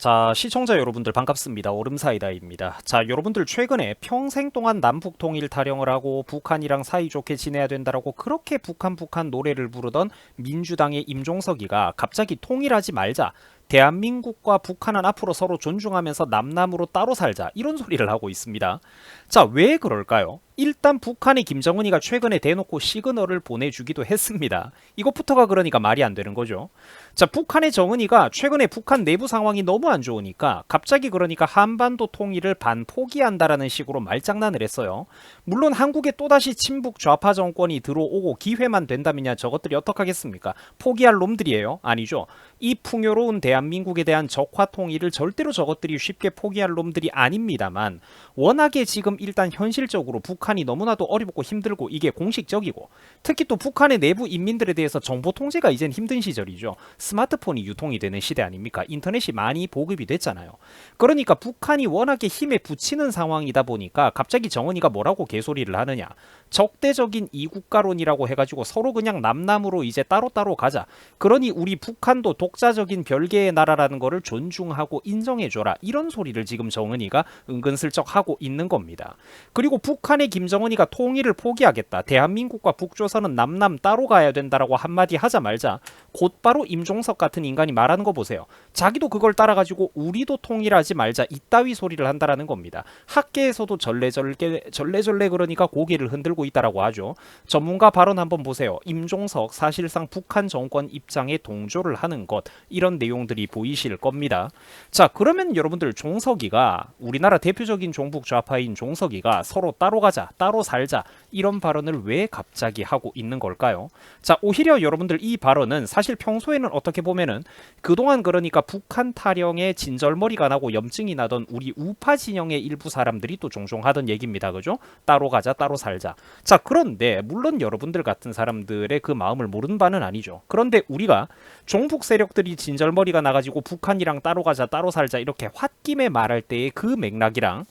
자, 시청자 여러분들 반갑습니다. 얼음사이다입니다. 자, 여러분들 최근에 평생 동안 남북 통일 타령을 하고 북한이랑 사이좋게 지내야 된다라고 그렇게 북한 노래를 부르던 민주당의 임종석이가 갑자기 통일하지 말자. 대한민국과 북한은 앞으로 서로 존중하면서 남남으로 따로 살자 이런 소리를 하고 있습니다. 자, 왜 그럴까요? 일단 북한의 김정은이가 최근에 대놓고 시그널을 보내주기도 했습니다. 이것부터가 그러니까 말이 안 되는 거죠. 자, 북한의 정은이가 최근에 북한 내부 상황이 너무 안 좋으니까 갑자기 그러니까 한반도 통일을 반포기한다라는 식으로 말장난을 했어요. 물론 한국에 또다시 친북 좌파 정권이 들어오고 기회만 된다면야 저것들이 어떡하겠습니까? 포기할 놈들이에요? 아니죠. 이 풍요로운 대한민국에 대한 적화 통일을 절대로 저것들이 쉽게 포기할 놈들이 아닙니다만 워낙에 지금 일단 현실적으로 북한이 너무나도 어렵고 힘들고 이게 공식적이고 특히 또 북한의 내부 인민들에 대해서 정보 통제가 이젠 힘든 시절이죠. 스마트폰이 유통이 되는 시대 아닙니까? 인터넷이 많이 보급이 됐잖아요. 그러니까 북한이 워낙에 힘에 부치는 상황이다 보니까 갑자기 정은이가 뭐라고 개소리를 하느냐. 적대적인 이국가론이라고 해가지고 서로 그냥 남남으로 이제 따로따로 가자. 그러니 우리 북한도 독자적인 별개의 나라라는 거를 존중하고 인정해줘라. 이런 소리를 지금 정은이가 은근슬쩍 하고 있는 겁니다. 그리고 북한의 김정은이가 통일을 포기하겠다. 대한민국과 북조선은 남남 따로 가야 된다라고 한마디 하자 말자. 곧바로 임종석 같은 인간이 말하는 거 보세요. 자기도 그걸 따라가지고 우리도 통일하지 말자. 이따위 소리를 한다라는 겁니다. 학계에서도 절레절레 그러니까 고개를 흔들고 있다라고 하죠. 전문가 발언 한번 보세요. 임종석 사실상 북한 정권 입장에 동조를 하는 것 이런 내용들이 보이실 겁니다. 자, 그러면 여러분들 종석이가 우리나라 대표적인 종북 좌파인 종석이가 서로 따로 가자 따로 살자 이런 발언을 왜 갑자기 하고 있는 걸까요? 자, 오히려 여러분들 이 발언은 사실 평소에는 어떻게 보면은 그동안 그러니까 북한 타령에 진절머리가 나고 염증이 나던 우리 우파 진영의 일부 사람들이 또 종종 하던 얘기입니다. 그죠? 따로 가자 따로 살자. 자, 그런데 물론 여러분들 같은 사람들의 그 마음을 모르는 바는 아니죠. 그런데 우리가 종북 세력들이 진절머리가 나가지고 북한이랑 따로 가자 따로 살자 이렇게 홧김에 말할 때의 그 맥락이랑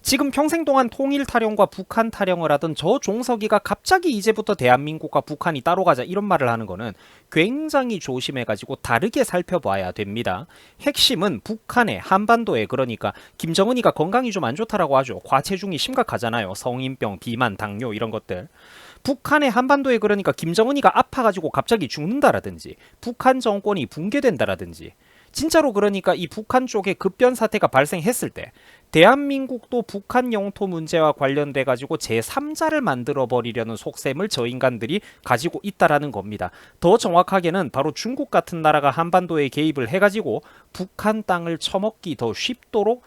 지금 평생 동안 통일 타령과 북한 타령을 하던 저 종석이가 갑자기 이제부터 대한민국과 북한이 따로 가자 이런 말을 하는 거는 굉장히 조심해가지고 다르게 살펴봐야 됩니다. 핵심은 북한의 한반도에 그러니까 김정은이가 건강이 좀 안 좋다라고 하죠. 과체중이 심각하잖아요. 성인병, 비만, 당뇨 이런 것들. 북한의 한반도에 그러니까 김정은이가 아파가지고 갑자기 죽는다라든지 북한 정권이 붕괴된다라든지 진짜로 그러니까 이 북한 쪽에 급변 사태가 발생했을 때 대한민국도 북한 영토 문제와 관련돼 가지고 제3자를 만들어 버리려는 속셈을 저 인간들이 가지고 있다라는 겁니다. 더 정확하게는 바로 중국 같은 나라가 한반도에 개입을 해가지고 북한 땅을 처먹기 더 쉽도록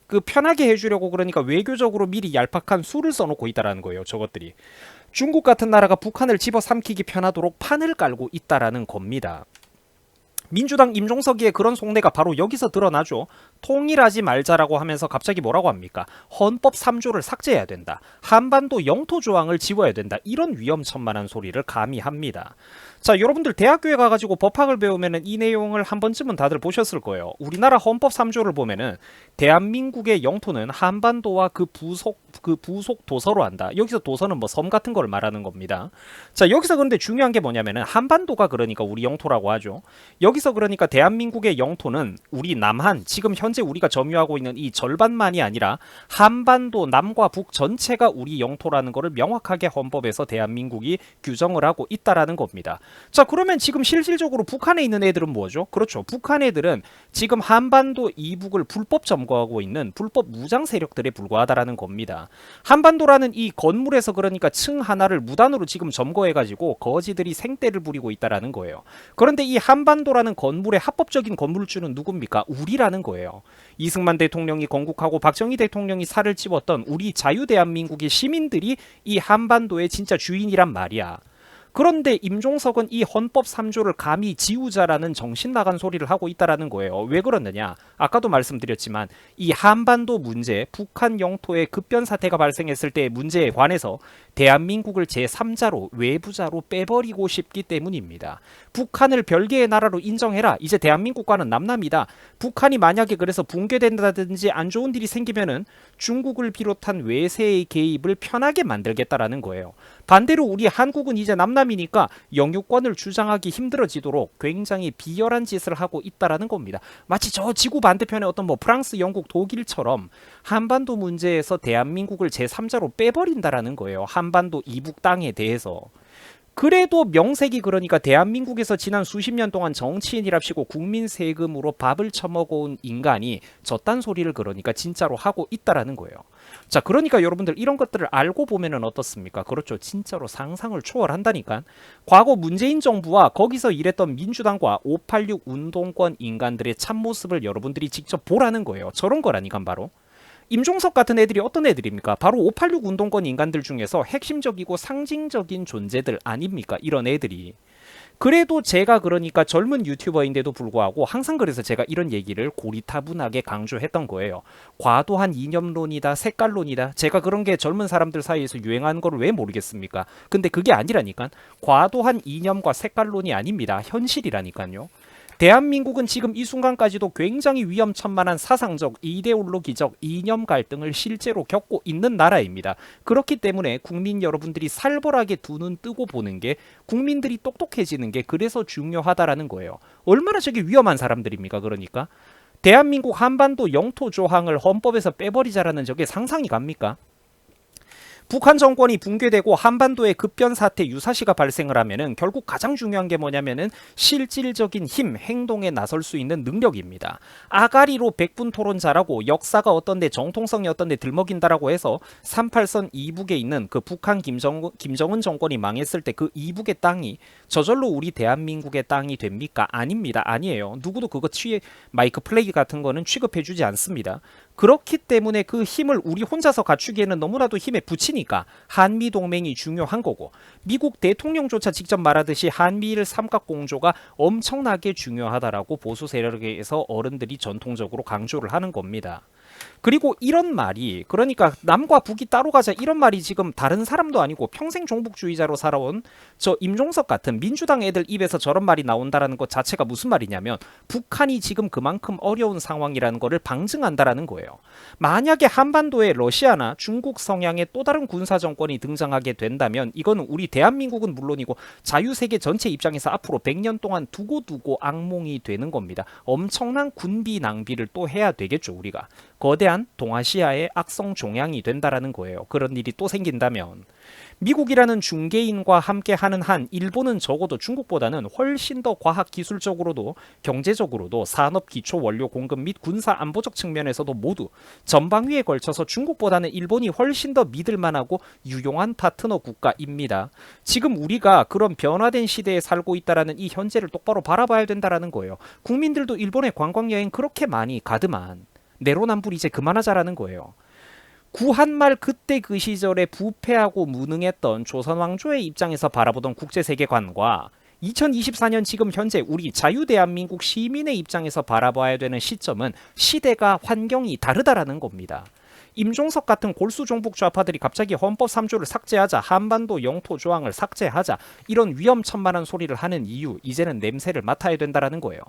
그 편하게 해주려고 그러니까 외교적으로 미리 얄팍한 수를 써놓고 있다라는 거예요. 저것들이 중국 같은 나라가 북한을 집어삼키기 편하도록 판을 깔고 있다라는 겁니다. 민주당 임종석이의 그런 속내가 바로 여기서 드러나죠. 통일하지 말자라고 하면서 갑자기 뭐라고 합니까? 헌법 3조를 삭제해야 된다. 한반도 영토 조항을 지워야 된다. 이런 위험천만한 소리를 감히 합니다. 자, 여러분들 대학교에 가가지고 법학을 배우면은 이 내용을 한 번쯤은 다들 보셨을 거예요. 우리나라 헌법 3조를 보면은 대한민국의 영토는 한반도와 그 부속 도서로 한다. 여기서 도서는 뭐 섬 같은 걸 말하는 겁니다. 자, 여기서 그런데 중요한 게 뭐냐면은 한반도가 그러니까 우리 영토라고 하죠. 여기서 그러니까 대한민국의 영토는 우리 남한 지금 현재 우리가 점유하고 있는 이 절반만이 아니라 한반도 남과 북 전체가 우리 영토라는 것을 명확하게 헌법에서 대한민국이 규정을 하고 있다라는 겁니다. 자, 그러면 지금 실질적으로 북한에 있는 애들은 뭐죠? 그렇죠. 북한 애들은 지금 한반도 이북을 불법 점거하고 있는 불법 무장 세력들에 불과하다라는 겁니다. 한반도라는 이 건물에서 그러니까 층 하나를 무단으로 지금 점거해가지고 거지들이 생떼를 부리고 있다라는 거예요. 그런데 이 한반도라는 건물의 합법적인 건물주는 누굽니까? 우리라는 거예요. 이승만 대통령이 건국하고 박정희 대통령이 살을 찝었던 우리 자유대한민국의 시민들이 이 한반도의 진짜 주인이란 말이야. 그런데 임종석은 이 헌법 3조를 감히 지우자라는 정신 나간 소리를 하고 있다라는 거예요. 왜 그러느냐? 아까도 말씀드렸지만 이 한반도 문제, 북한 영토의 급변 사태가 발생했을 때의 문제에 관해서 대한민국을 제3자로 외부자로 빼버리고 싶기 때문입니다. 북한을 별개의 나라로 인정해라. 이제 대한민국과는 남남이다. 북한이 만약에 그래서 붕괴된다든지 안 좋은 일이 생기면은 중국을 비롯한 외세의 개입을 편하게 만들겠다라는 거예요. 반대로 우리 한국은 이제 남남이니까 영유권을 주장하기 힘들어지도록 굉장히 비열한 짓을 하고 있다라는 겁니다. 마치 저 지구 반대편에 어떤 뭐 프랑스, 영국, 독일처럼 한반도 문제에서 대한민국을 제3자로 빼버린다라는 거예요. 한반도 이북 땅에 대해서. 그래도 명색이 그러니까 대한민국에서 지난 수십 년 동안 정치인이랍시고 국민 세금으로 밥을 처먹어온 인간이 저딴 소리를 그러니까 진짜로 하고 있다라는 거예요. 자, 그러니까 여러분들 이런 것들을 알고 보면은 어떻습니까? 그렇죠. 진짜로 상상을 초월한다니까. 과거 문재인 정부와 거기서 일했던 민주당과 586 운동권 인간들의 참모습을 여러분들이 직접 보라는 거예요. 저런 거라니까 바로. 임종석 같은 애들이 어떤 애들입니까? 바로 586 운동권 인간들 중에서 핵심적이고 상징적인 존재들 아닙니까? 이런 애들이. 그래도 제가 그러니까 젊은 유튜버인데도 불구하고 항상 그래서 제가 이런 얘기를 고리타분하게 강조했던 거예요. 과도한 이념론이다, 색깔론이다. 제가 그런 게 젊은 사람들 사이에서 유행하는 걸 왜 모르겠습니까? 근데 그게 아니라니까. 과도한 이념과 색깔론이 아닙니다. 현실이라니까요. 대한민국은 지금 이 순간까지도 굉장히 위험천만한 사상적, 이데올로기적 이념 갈등을 실제로 겪고 있는 나라입니다. 그렇기 때문에 국민 여러분들이 살벌하게 두 눈 뜨고 보는 게 국민들이 똑똑해지는 게 그래서 중요하다라는 거예요. 얼마나 저게 위험한 사람들입니까? 그러니까 대한민국 한반도 영토 조항을 헌법에서 빼버리자라는 저게 상상이 갑니까? 북한 정권이 붕괴되고 한반도에 급변 사태 유사시가 발생을 하면은 결국 가장 중요한 게 뭐냐면은 실질적인 힘, 행동에 나설 수 있는 능력입니다. 아가리로 백분 토론 잘하고 역사가 어떤데 정통성이 어떤데 들먹인다라고 해서 38선 이북에 있는 그 북한 김정은 정권이 망했을 때 그 이북의 땅이 저절로 우리 대한민국의 땅이 됩니까? 아닙니다. 아니에요. 누구도 그거 마이크 플레이 같은 거는 취급해주지 않습니다. 그렇기 때문에 그 힘을 우리 혼자서 갖추기에는 너무나도 힘에 부치니까 한미동맹이 중요한 거고, 미국 대통령조차 직접 말하듯이 한미일 삼각공조가 엄청나게 중요하다라고 보수 세력에서 어른들이 전통적으로 강조를 하는 겁니다. 그리고 이런 말이, 그러니까 남과 북이 따로 가자 이런 말이 지금 다른 사람도 아니고 평생 종북주의자로 살아온 저 임종석 같은 민주당 애들 입에서 저런 말이 나온다라는 것 자체가 무슨 말이냐면 북한이 지금 그만큼 어려운 상황이라는 것을 방증한다라는 거예요. 만약에 한반도에 러시아나 중국 성향의 또 다른 군사정권이 등장하게 된다면 이건 우리 대한민국은 물론이고 자유세계 전체 입장에서 앞으로 100년 동안 두고두고 악몽이 되는 겁니다. 엄청난 군비 낭비를 또 해야 되겠죠. 우리가 거대한 동아시아의 악성 종양이 된다라는 거예요. 그런 일이 또 생긴다면 미국이라는 중개인과 함께하는 한 일본은 적어도 중국보다는 훨씬 더 과학기술적으로도 경제적으로도 산업 기초 원료 공급 및 군사 안보적 측면에서도 모두 전방위에 걸쳐서 중국보다는 일본이 훨씬 더 믿을만하고 유용한 파트너 국가입니다. 지금 우리가 그런 변화된 시대에 살고 있다라는 이 현재를 똑바로 바라봐야 된다라는 거예요. 국민들도 일본에 관광여행 그렇게 많이 가드만 내로남불 이제 그만하자라는 거예요. 구한말 그때 그 시절에 부패하고 무능했던 조선왕조의 입장에서 바라보던 국제세계관과 2024년 지금 현재 우리 자유대한민국 시민의 입장에서 바라봐야 되는 시점은 시대가 환경이 다르다라는 겁니다. 임종석 같은 골수 종북 좌파들이 갑자기 헌법 3조를 삭제하자, 한반도 영토 조항을 삭제하자 이런 위험천만한 소리를 하는 이유, 이제는 냄새를 맡아야 된다라는 거예요.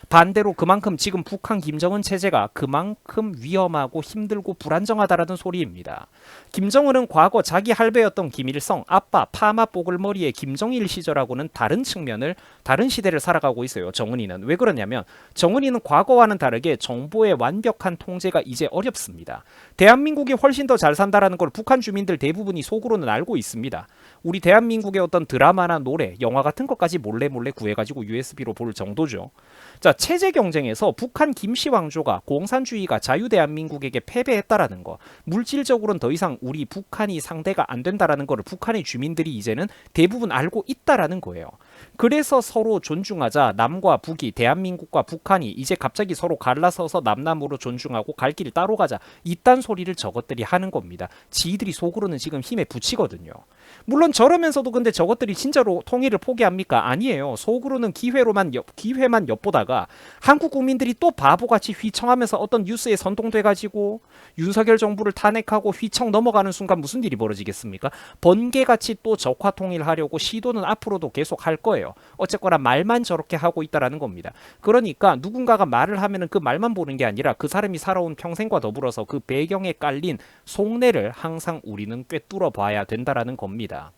반대로 그만큼 지금 북한 김정은 체제가 그만큼 위험하고 힘들고 불안정하다라는 소리입니다. 김정은은 과거 자기 할배였던 김일성, 아빠 파마 뽀글머리의 김정일 시절하고는 다른 측면을, 다른 시대를 살아가고 있어요. 정은이는. 왜 그러냐면 정은이는 과거와는 다르게 정보의 완벽한 통제가 이제 어렵습니다. 대한민국이 훨씬 더 잘 산다라는 걸 북한 주민들 대부분이 속으로는 알고 있습니다. 우리 대한민국의 어떤 드라마나 노래, 영화 같은 것까지 몰래 구해가지고 USB로 볼 정도죠. 자, 체제 경쟁에서 북한 김씨 왕조가 공산주의가 자유대한민국에게 패배했다라는 거, 물질적으로는 더 이상 우리 북한이 상대가 안 된다라는 거를 북한의 주민들이 이제는 대부분 알고 있다라는 거예요. 그래서 서로 존중하자, 남과 북이, 대한민국과 북한이 이제 갑자기 서로 갈라서서 남남으로 존중하고 갈 길 따로 가자, 이딴 소리를 저것들이 하는 겁니다. 지들이 속으로는 지금 힘에 부치거든요. 물론 저러면서도 근데 저것들이 진짜로 통일을 포기합니까? 아니에요. 속으로는 기회만 엿보다가 한국 국민들이 또 바보같이 휘청하면서 어떤 뉴스에 선동돼가지고 윤석열 정부를 탄핵하고 휘청 넘어가는 순간 무슨 일이 벌어지겠습니까? 번개같이 또 적화 통일하려고 시도는 앞으로도 계속 할 거예요. 어쨌거나 말만 저렇게 하고 있다라는 겁니다. 그러니까 누군가가 말을 하면은 그 말만 보는 게 아니라 그 사람이 살아온 평생과 더불어서 그 배경에 깔린 속내를 항상 우리는 꿰뚫어 봐야 된다라는 겁니다.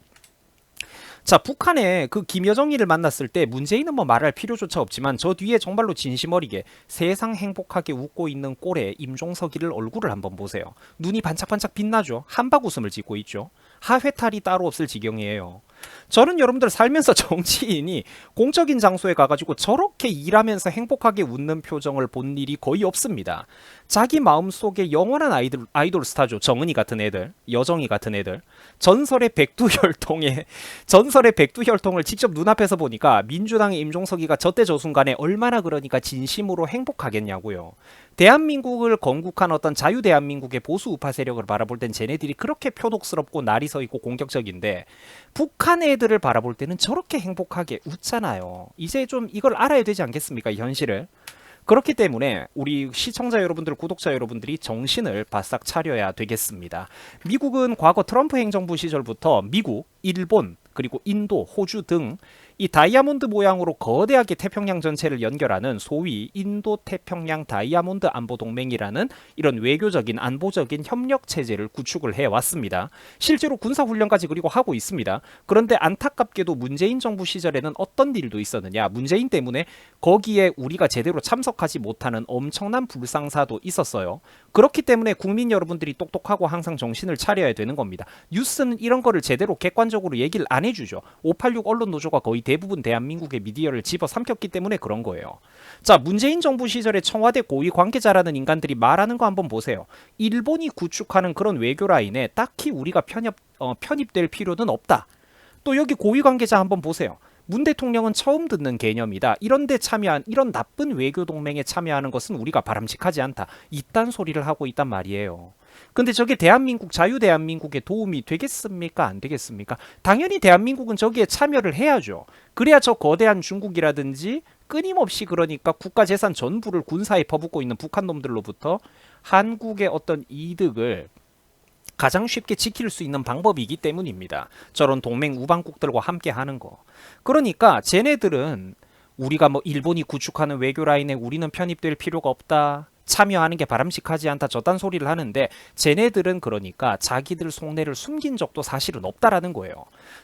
자, 북한의 그 김여정이를 만났을 때 문재인은 뭐 말할 필요조차 없지만 저 뒤에 정말로 진심 어리게 세상 행복하게 웃고 있는 꼴에 임종석이를 얼굴을 한번 보세요. 눈이 반짝반짝 빛나죠. 한박 웃음을 짓고 있죠. 하회탈이 따로 없을 지경이에요. 저는 여러분들 살면서 정치인이 공적인 장소에 가가지고 저렇게 일하면서 행복하게 웃는 표정을 본 일이 거의 없습니다. 자기 마음속에 영원한 아이돌 스타죠. 정은이 같은 애들, 여정이 같은 애들. 전설의 백두혈통을 직접 눈앞에서 보니까 민주당의 임종석이가 저때 저 순간에 얼마나 그러니까 진심으로 행복하겠냐고요. 대한민국을 건국한 어떤 자유대한민국의 보수 우파 세력을 바라볼 땐 쟤네들이 그렇게 표독스럽고 날이 서 있고 공격적인데 북한 애들을 바라볼 때는 저렇게 행복하게 웃잖아요. 이제 좀 이걸 알아야 되지 않겠습니까? 이 현실을. 그렇기 때문에 우리 시청자 여러분들, 구독자 여러분들이 정신을 바싹 차려야 되겠습니다. 미국은 과거 트럼프 행정부 시절부터 미국, 일본, 그리고 인도, 호주 등 이 다이아몬드 모양으로 거대하게 태평양 전체를 연결하는 소위 인도 태평양 다이아몬드 안보 동맹이라는 이런 외교적인 안보적인 협력 체제를 구축을 해왔습니다. 실제로 군사훈련까지 그리고 하고 있습니다. 그런데 안타깝게도 문재인 정부 시절에는 어떤 일도 있었느냐, 문재인 때문에 거기에 우리가 제대로 참석하지 못하는 엄청난 불상사도 있었어요. 그렇기 때문에 국민 여러분들이 똑똑하고 항상 정신을 차려야 되는 겁니다. 뉴스는 이런 거를 제대로 객관적으로 얘기를 안 해주죠. 586 언론 노조가 거의 대부분 대한민국의 미디어를 집어삼켰기 때문에 그런 거예요. 자, 문재인 정부 시절에 청와대 고위 관계자라는 인간들이 말하는 거 한번 보세요. 일본이 구축하는 그런 외교 라인에 딱히 우리가 편입될 필요는 없다. 또 여기 고위 관계자 한번 보세요. 문 대통령은 처음 듣는 개념이다. 이런 나쁜 외교 동맹에 참여하는 것은 우리가 바람직하지 않다. 이딴 소리를 하고 있단 말이에요. 근데 저게 대한민국, 자유대한민국에 도움이 되겠습니까? 안 되겠습니까? 당연히 대한민국은 저기에 참여를 해야죠. 그래야 저 거대한 중국이라든지 끊임없이 그러니까 국가재산 전부를 군사에 퍼붓고 있는 북한 놈들로부터 한국의 어떤 이득을 가장 쉽게 지킬 수 있는 방법이기 때문입니다. 저런 동맹 우방국들과 함께 하는 거. 그러니까 쟤네들은 우리가 뭐 일본이 구축하는 외교 라인에 우리는 편입될 필요가 없다. 참여하는 게 바람직하지 않다. 저딴 소리를 하는데 쟤네들은 그러니까 자기들 속내를 숨긴 적도 사실은 없다라는 거예요.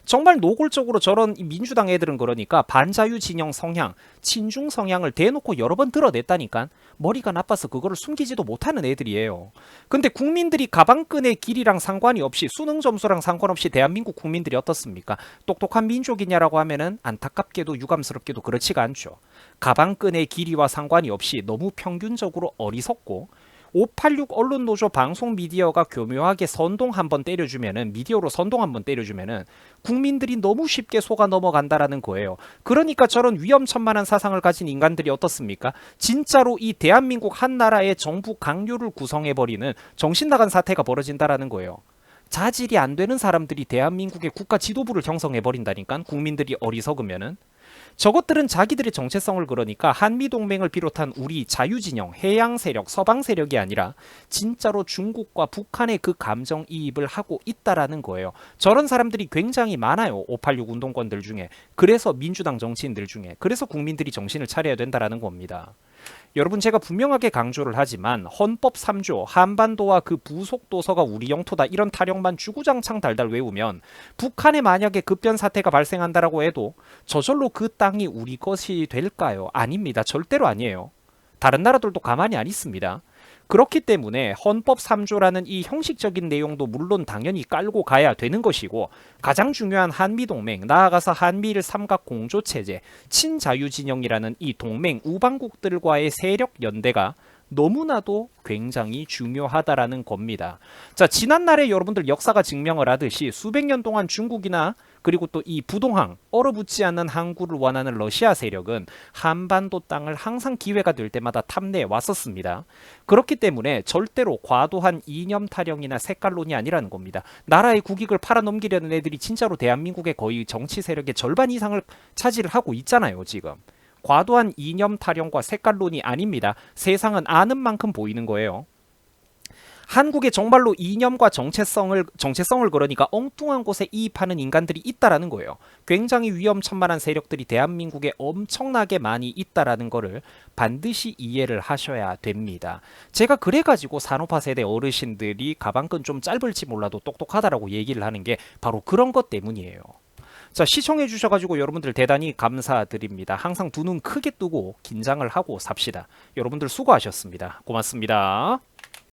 정말 노골적으로 저런 민주당 애들은 그러니까 반자유 진영 성향, 친중 성향을 대놓고 여러 번 드러냈다니까. 머리가 나빠서 그거를 숨기지도 못하는 애들이에요. 근데 국민들이 가방끈의 길이랑 상관이 없이 수능 점수랑 상관없이 대한민국 국민들이 어떻습니까? 똑똑한 민족이냐라고 하면은 안타깝게도 유감스럽게도 그렇지가 않죠. 가방끈의 길이와 상관이 없이 너무 평균적으로 어리석고 586 언론노조 방송 미디어가 교묘하게 선동 한번 때려주면은 미디어로 선동 한번 때려주면은 국민들이 너무 쉽게 속아 넘어간다라는 거예요. 그러니까 저런 위험천만한 사상을 가진 인간들이 어떻습니까? 진짜로 이 대한민국 한 나라의 정부 강요를 구성해버리는 정신 나간 사태가 벌어진다라는 거예요. 자질이 안 되는 사람들이 대한민국의 국가 지도부를 형성해버린다니까. 국민들이 어리석으면은. 저것들은 자기들의 정체성을 그러니까 한미동맹을 비롯한 우리 자유진영, 해양세력, 서방세력이 아니라 진짜로 중국과 북한의 그 감정이입을 하고 있다라는 거예요. 저런 사람들이 굉장히 많아요. 586 운동권들 중에. 그래서 민주당 정치인들 중에. 그래서 국민들이 정신을 차려야 된다라는 겁니다. 여러분, 제가 분명하게 강조를 하지만 헌법 3조 한반도와 그 부속 도서가 우리 영토다 이런 타령만 주구장창 달달 외우면 북한에 만약에 급변 사태가 발생한다라고 해도 저절로 그 땅이 우리 것이 될까요? 아닙니다. 절대로 아니에요. 다른 나라들도 가만히 안 있습니다. 그렇기 때문에 헌법 3조라는 이 형식적인 내용도 물론 당연히 깔고 가야 되는 것이고, 가장 중요한 한미동맹, 나아가서 한미일 삼각공조체제, 친자유진영이라는 이 동맹 우방국들과의 세력 연대가 너무나도 굉장히 중요하다라는 겁니다. 자, 지난날에 여러분들 역사가 증명을 하듯이 수백 년 동안 중국이나 그리고 또 이 부동항, 얼어붙지 않는 항구를 원하는 러시아 세력은 한반도 땅을 항상 기회가 될 때마다 탐내해 왔었습니다. 그렇기 때문에 절대로 과도한 이념 타령이나 색깔론이 아니라는 겁니다. 나라의 국익을 팔아넘기려는 애들이 진짜로 대한민국의 거의 정치 세력의 절반 이상을 차지를 하고 있잖아요, 지금. 과도한 이념 타령과 색깔론이 아닙니다. 세상은 아는 만큼 보이는 거예요. 한국에 정말로 이념과 정체성을 그러니까 엉뚱한 곳에 이입하는 인간들이 있다라는 거예요. 굉장히 위험천만한 세력들이 대한민국에 엄청나게 많이 있다라는 거를 반드시 이해를 하셔야 됩니다. 제가 그래가지고 산업화 세대 어르신들이 가방끈 좀 짧을지 몰라도 똑똑하다라고 얘기를 하는 게 바로 그런 것 때문이에요. 자, 시청해 주셔가지고 여러분들 대단히 감사드립니다. 항상 두 눈 크게 뜨고 긴장을 하고 삽시다. 여러분들 수고하셨습니다. 고맙습니다.